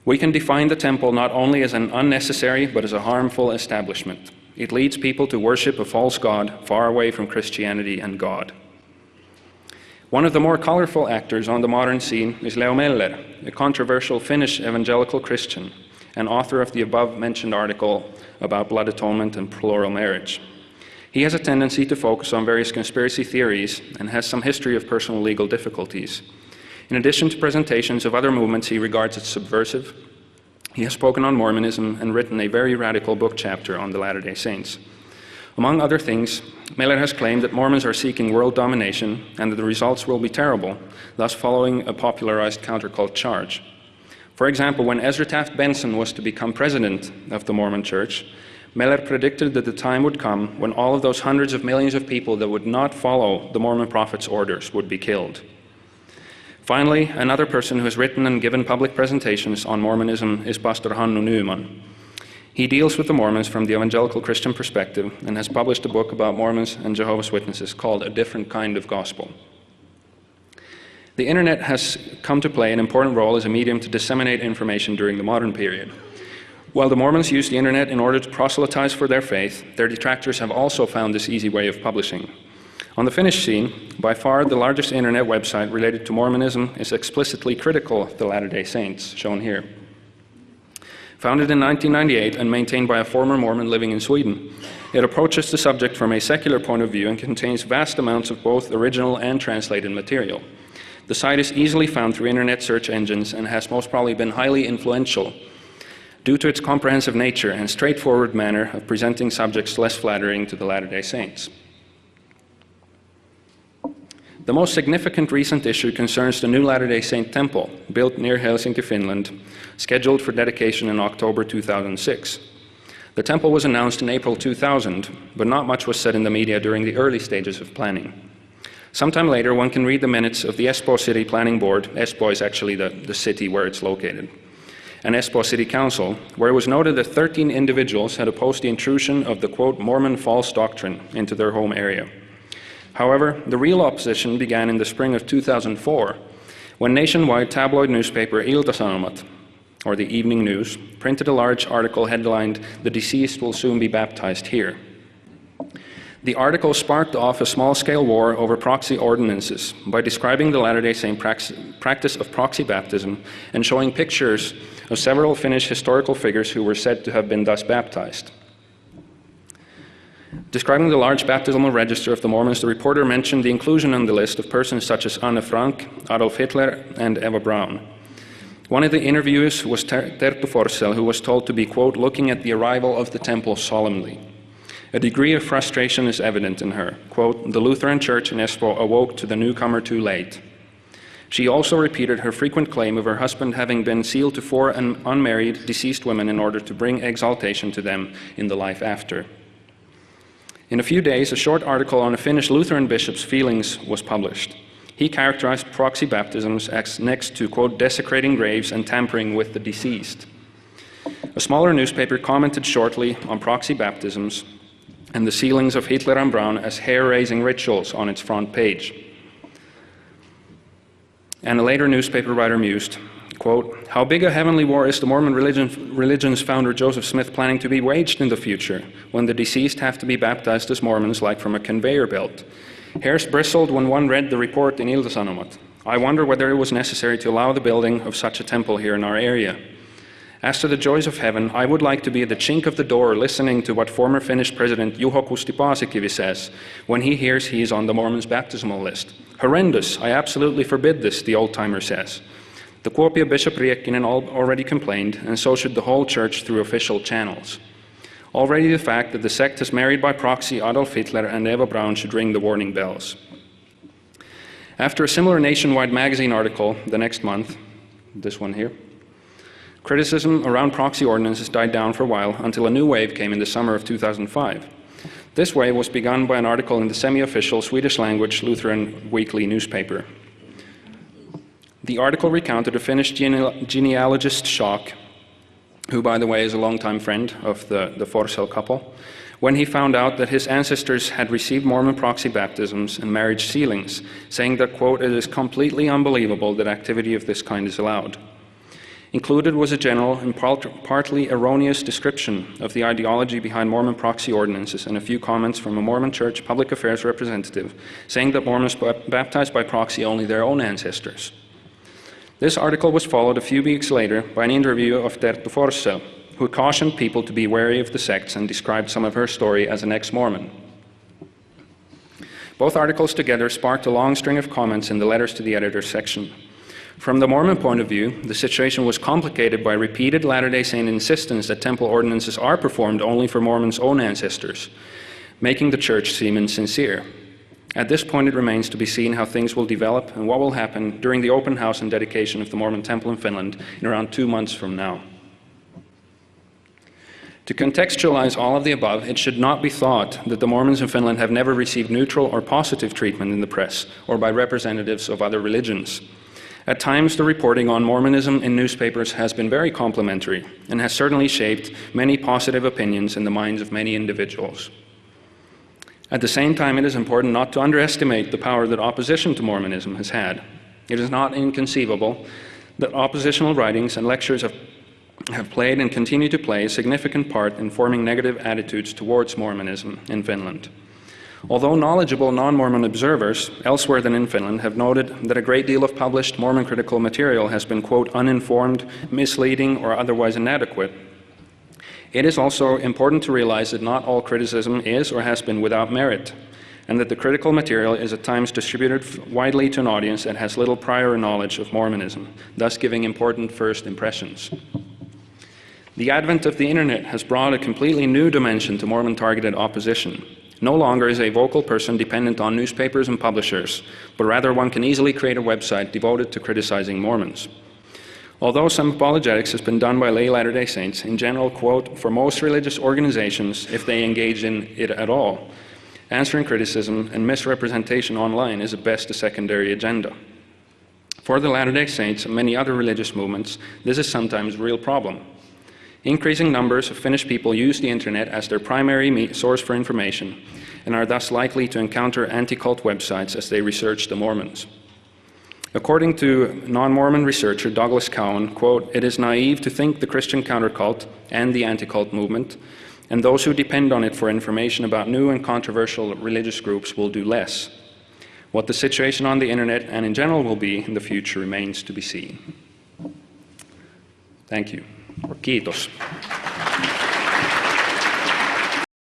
We can define the temple not only as an unnecessary, but as a harmful establishment. It leads people to worship a false god far away from Christianity and God. One of the more colorful actors on the modern scene is Leo Meller, a controversial Finnish evangelical Christian and author of the above-mentioned article about blood atonement and plural marriage. He has a tendency to focus on various conspiracy theories and has some history of personal legal difficulties. In addition to presentations of other movements he regards as subversive, he has spoken on Mormonism and written a very radical book chapter on the Latter-day Saints. Among other things, Meller has claimed that Mormons are seeking world domination and that the results will be terrible, thus following a popularized countercult charge. For example, when Ezra Taft Benson was to become president of the Mormon Church, Meller predicted that the time would come when all of those hundreds of millions of people that would not follow the Mormon prophet's orders would be killed. Finally, another person who has written and given public presentations on Mormonism is Pastor Hannu Nyman. He deals with the Mormons from the evangelical Christian perspective and has published a book about Mormons and Jehovah's Witnesses called A Different Kind of Gospel. The internet has come to play an important role as a medium to disseminate information during the modern period. While the Mormons use the internet in order to proselytize for their faith, their detractors have also found this easy way of publishing. On the Finnish scene, by far the largest internet website related to Mormonism is explicitly critical of the Latter-day Saints, shown here. Founded in 1998 and maintained by a former Mormon living in Sweden, it approaches the subject from a secular point of view and contains vast amounts of both original and translated material. The site is easily found through internet search engines and has most probably been highly influential due to its comprehensive nature and straightforward manner of presenting subjects less flattering to the Latter-day Saints. The most significant recent issue concerns the new Latter-day Saint temple, built near Helsinki, Finland, scheduled for dedication in October 2006. The temple was announced in April 2000, but not much was said in the media during the early stages of planning. Sometime later, one can read the minutes of the Espoo City Planning Board. Espoo is actually the city where it's located. And Espoo City Council, where it was noted that 13 individuals had opposed the intrusion of the, quote, Mormon false doctrine into their home area. However, the real opposition began in the spring of 2004, when nationwide tabloid newspaper Ilta-Sanomat, or the Evening News, printed a large article headlined, "The deceased will soon be baptized here." The article sparked off a small-scale war over proxy ordinances by describing the Latter-day Saint practice of proxy baptism and showing pictures of several Finnish historical figures who were said to have been thus baptized. Describing the large baptismal register of the Mormons, the reporter mentioned the inclusion on the list of persons such as Anne Frank, Adolf Hitler, and Eva Braun. One of the interviewers was Terttu Forssell, who was told to be, quote, looking at the arrival of the temple solemnly. A degree of frustration is evident in her. Quote, the Lutheran Church in Espoo awoke to the newcomer too late. She also repeated her frequent claim of her husband having been sealed to 4 unmarried, deceased women in order to bring exaltation to them in the life after. In a few days, a short article on a Finnish Lutheran bishop's feelings was published. He characterized proxy baptisms as next to, quote, desecrating graves and tampering with the deceased. A smaller newspaper commented shortly on proxy baptisms and the sealings of Hitler and Braun as hair-raising rituals on its front page. And a later newspaper writer mused, quote, how big a heavenly war is the Mormon religion's founder Joseph Smith planning to be waged in the future when the deceased have to be baptized as Mormons like from a conveyor belt? Hairs bristled when one read the report in Ilta-Sanomat. I wonder whether it was necessary to allow the building of such a temple here in our area. As to the joys of heaven, I would like to be at the chink of the door listening to what former Finnish President Juho Kusti Paasikivi says when he hears he is on the Mormons' baptismal list. Horrendous, I absolutely forbid this, the old-timer says. The Kuopio Bishop Riekkinen already complained, and so should the whole church through official channels. Already the fact that the sect has married by proxy Adolf Hitler and Eva Braun should ring the warning bells. After a similar nationwide magazine article the next month, this one here, criticism around proxy ordinances died down for a while until a new wave came in the summer of 2005. This wave was begun by an article in the semi-official Swedish-language Lutheran weekly newspaper. The article recounted a Finnish genealogist Schock, who, by the way, is a longtime friend of the Forssell couple, when he found out that his ancestors had received Mormon proxy baptisms and marriage sealings, saying that, quote, it is completely unbelievable that activity of this kind is allowed. Included was a general and partly erroneous description of the ideology behind Mormon proxy ordinances and a few comments from a Mormon church public affairs representative saying that Mormons baptized by proxy only their own ancestors. This article was followed a few weeks later by an interview of Terttu Forsell, who cautioned people to be wary of the sects and described some of her story as an ex-Mormon. Both articles together sparked a long string of comments in the letters to the editor section. From the Mormon point of view, the situation was complicated by repeated Latter-day Saint insistence that temple ordinances are performed only for Mormons' own ancestors, making the church seem insincere. At this point, it remains to be seen how things will develop and what will happen during the open house and dedication of the Mormon temple in Finland in around 2 months from now. To contextualize all of the above, it should not be thought that the Mormons in Finland have never received neutral or positive treatment in the press or by representatives of other religions. At times, the reporting on Mormonism in newspapers has been very complimentary and has certainly shaped many positive opinions in the minds of many individuals. At the same time, it is important not to underestimate the power that opposition to Mormonism has had. It is not inconceivable that oppositional writings and lectures have played and continue to play a significant part in forming negative attitudes towards Mormonism in Finland. Although knowledgeable non-Mormon observers elsewhere than in Finland have noted that a great deal of published Mormon critical material has been, quote, uninformed, misleading, or otherwise inadequate, it is also important to realize that not all criticism is or has been without merit, and that the critical material is at times distributed widely to an audience that has little prior knowledge of Mormonism, thus giving important first impressions. The advent of the internet has brought a completely new dimension to Mormon-targeted opposition. No longer is a vocal person dependent on newspapers and publishers, but rather one can easily create a website devoted to criticizing Mormons. Although some apologetics has been done by lay Latter-day Saints, in general, quote, for most religious organizations, if they engage in it at all, answering criticism and misrepresentation online is at best a secondary agenda. For the Latter-day Saints and many other religious movements, this is sometimes a real problem. Increasing numbers of Finnish people use the internet as their primary source for information and are thus likely to encounter anti-cult websites as they research the Mormons. According to non-Mormon researcher Douglas Cowan, quote, it is naive to think the Christian countercult and the anti-cult movement and those who depend on it for information about new and controversial religious groups will do less. What the situation on the internet and in general will be in the future remains to be seen. Thank you. Kiitos.